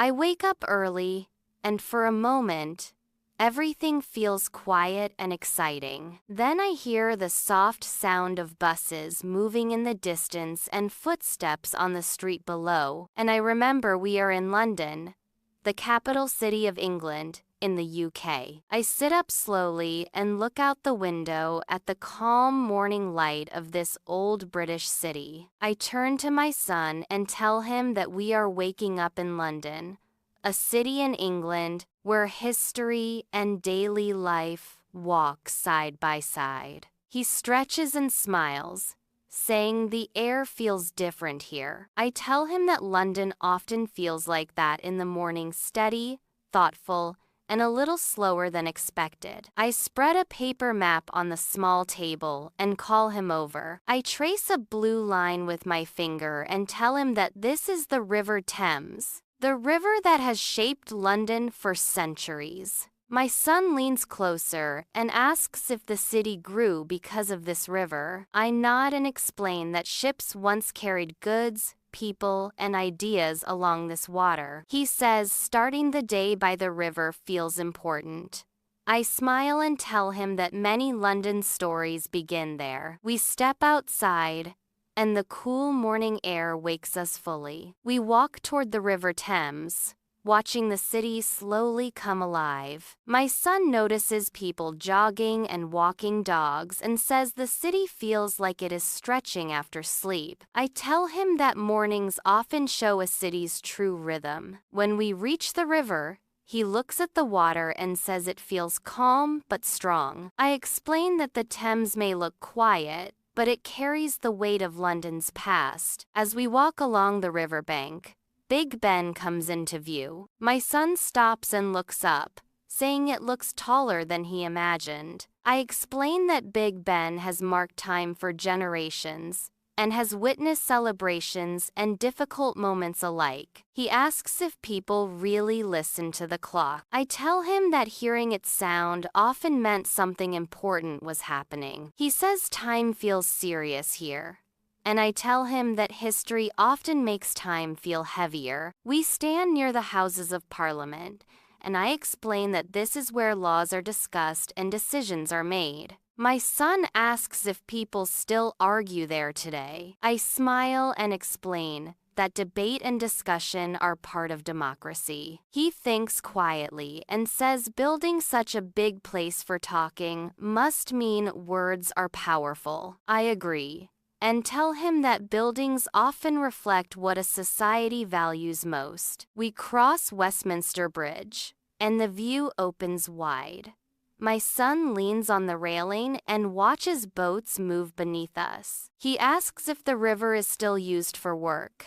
I wake up early, and for a moment, everything feels quiet and exciting. Then I hear the soft sound of buses moving in the distance and footsteps on the street below, and I remember we are in London, the capital city of England, in the UK. I sit up slowly and look out the window at the calm morning light of this old British city. I turn to my son and tell him that we are waking up in London, a city in England where history and daily life walk side by side. He stretches and smiles, saying the air feels different here. I tell him that London often feels like that in the morning, steady, thoughtful, and a little slower than expected. I spread a paper map on the small table and call him over. I trace a blue line with my finger and tell him that this is the River Thames, the river that has shaped London for centuries. My son leans closer and asks if the city grew because of this river. I nod and explain that ships once carried goods, people, and ideas along this water. He says starting the day by the river feels important. I smile and tell him that many London stories begin there. We step outside, and the cool morning air wakes us fully. We walk toward the River Thames, watching the city slowly come alive. My son notices people jogging and walking dogs and says the city feels like it is stretching after sleep. I tell him that mornings often show a city's true rhythm. When we reach the river, he looks at the water and says it feels calm but strong. I explain that the Thames may look quiet, but it carries the weight of London's past. As we walk along the riverbank, Big Ben comes into view. My son stops and looks up, saying it looks taller than he imagined. I explain that Big Ben has marked time for generations and has witnessed celebrations and difficult moments alike. He asks if people really listen to the clock. I tell him that hearing its sound often meant something important was happening. He says time feels serious here, and I tell him that history often makes time feel heavier. We stand near the Houses of Parliament, and I explain that this is where laws are discussed and decisions are made. My son asks if people still argue there today. I smile and explain that debate and discussion are part of democracy. He thinks quietly and says building such a big place for talking must mean words are powerful. I agree, and tell him that buildings often reflect what a society values most. We cross Westminster Bridge, and the view opens wide. My son leans on the railing and watches boats move beneath us. He asks if the river is still used for work.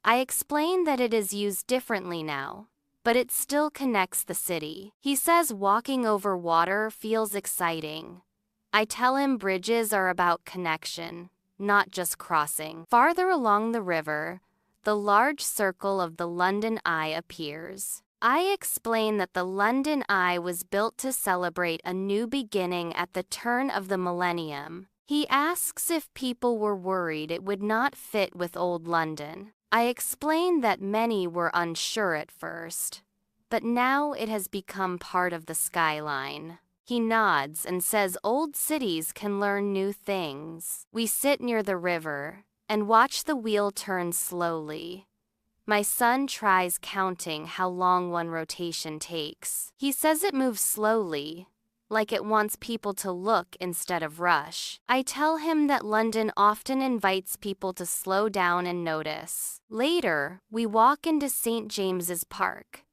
I explain that it is used differently now, but it still connects the city. He says walking over water feels exciting. I tell him bridges are about connection, not just crossing. Farther along the river, the large circle of the London Eye appears. I explain that the London Eye was built to celebrate a new beginning at the turn of the millennium. He asks if people were worried it would not fit with old London. I explain that many were unsure at first, but now it has become part of the skyline. He nods and says old cities can learn new things. We sit near the river and watch the wheel turn slowly. My son tries counting how long one rotation takes. He says it moves slowly, like it wants people to look instead of rush. I tell him that London often invites people to slow down and notice. Later, we walk into St. James's Park.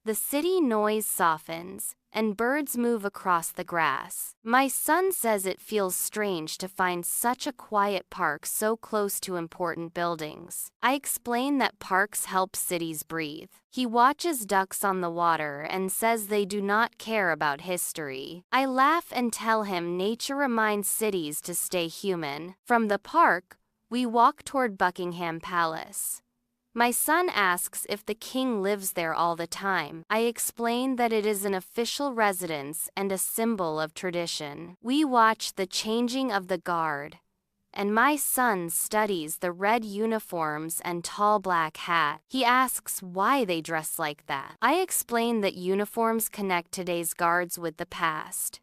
The city noise softens, and birds move across the grass. My son says it feels strange to find such a quiet park so close to important buildings. I explain that parks help cities breathe. He watches ducks on the water and says they do not care about history. I laugh and tell him nature reminds cities to stay human. From the park, we walk toward Buckingham Palace. My son asks if the king lives there all the time. I explain that it is an official residence and a symbol of tradition. We watch the changing of the guard, and my son studies the red uniforms and tall black hat. He asks why they dress like that. I explain that uniforms connect today's guards with the past.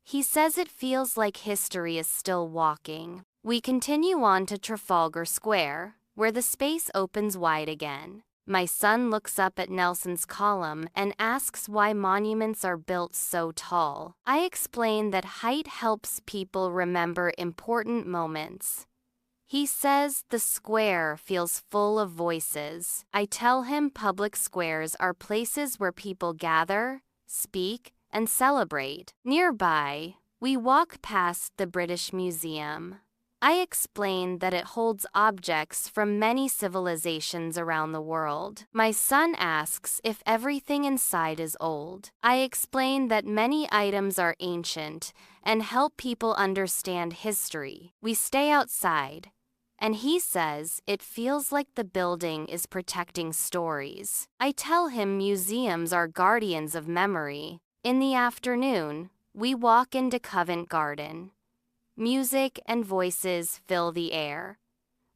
He says it feels like history is still walking. We continue on to Trafalgar Square, where the space opens wide again. My son looks up at Nelson's column and asks why monuments are built so tall. I explain that height helps people remember important moments. He says the square feels full of voices. I tell him public squares are places where people gather, speak, and celebrate. Nearby, we walk past the British Museum. I explain that it holds objects from many civilizations around the world. My son asks if everything inside is old. I explain that many items are ancient and help people understand history. We stay outside, and he says it feels like the building is protecting stories. I tell him museums are guardians of memory. In the afternoon, we walk into Covent Garden. Music and voices fill the air.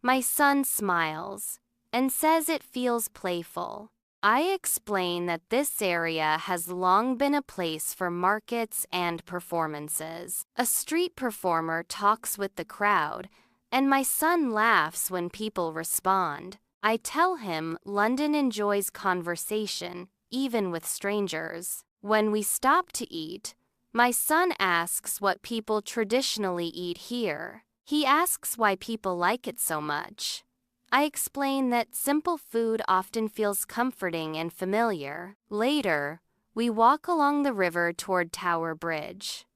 My son smiles and says it feels playful. I explain that this area has long been a place for markets and performances. A street performer talks with the crowd, and my son laughs when people respond. I tell him London enjoys conversation, even with strangers. When we stop to eat, my son asks what people traditionally eat here. He asks why people like it so much. I explain that simple food often feels comforting and familiar. Later, we walk along the river toward Tower Bridge.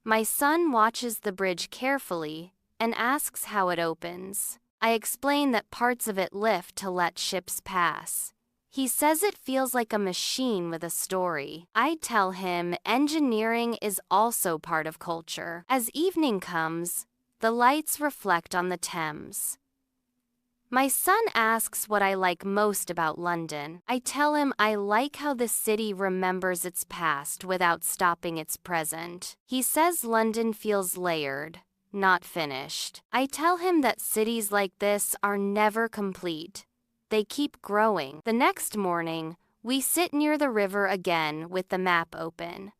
My son watches the bridge carefully and asks how it opens. I explain that parts of it lift to let ships pass. He says it feels like a machine with a story. I tell him engineering is also part of culture. As evening comes, the lights reflect on the Thames. My son asks what I like most about London. I tell him I like how the city remembers its past without stopping its present. He says London feels layered, not finished. I tell him that cities like this are never complete. They keep growing. The next morning, we sit near the river again with the map open.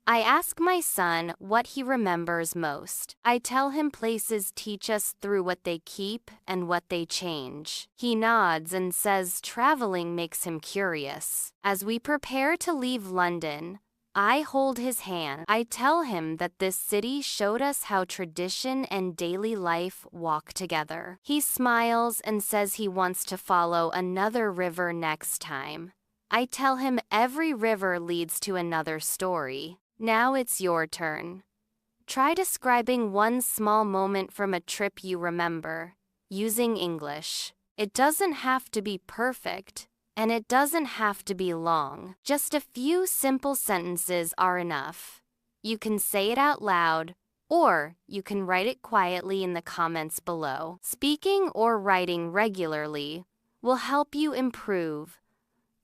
I ask my son what he remembers most. I tell him places teach us through what they keep and what they change. He nods and says traveling makes him curious. As we prepare to leave London, I hold his hand. I tell him that this city showed us how tradition and daily life walk together. He smiles and says he wants to follow another river next time. I tell him every river leads to another story. Now it's your turn. Try describing one small moment from a trip you remember, using English. It doesn't have to be perfect. And it doesn't have to be long. Just a few simple sentences are enough. You can say it out loud, or you can write it quietly in the comments below. Speaking or writing regularly will help you improve,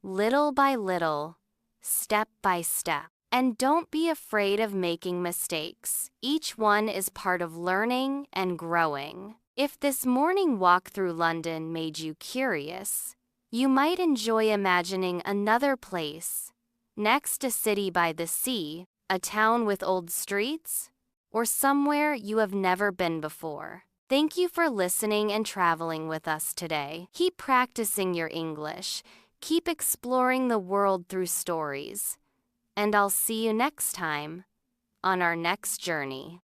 little by little, step by step. And don't be afraid of making mistakes. Each one is part of learning and growing. If this morning walk through London made you curious, you might enjoy imagining another place, next a city by the sea, a town with old streets, or somewhere you have never been before. Thank you for listening and traveling with us today. Keep practicing your English, keep exploring the world through stories, and I'll see you next time on our next journey.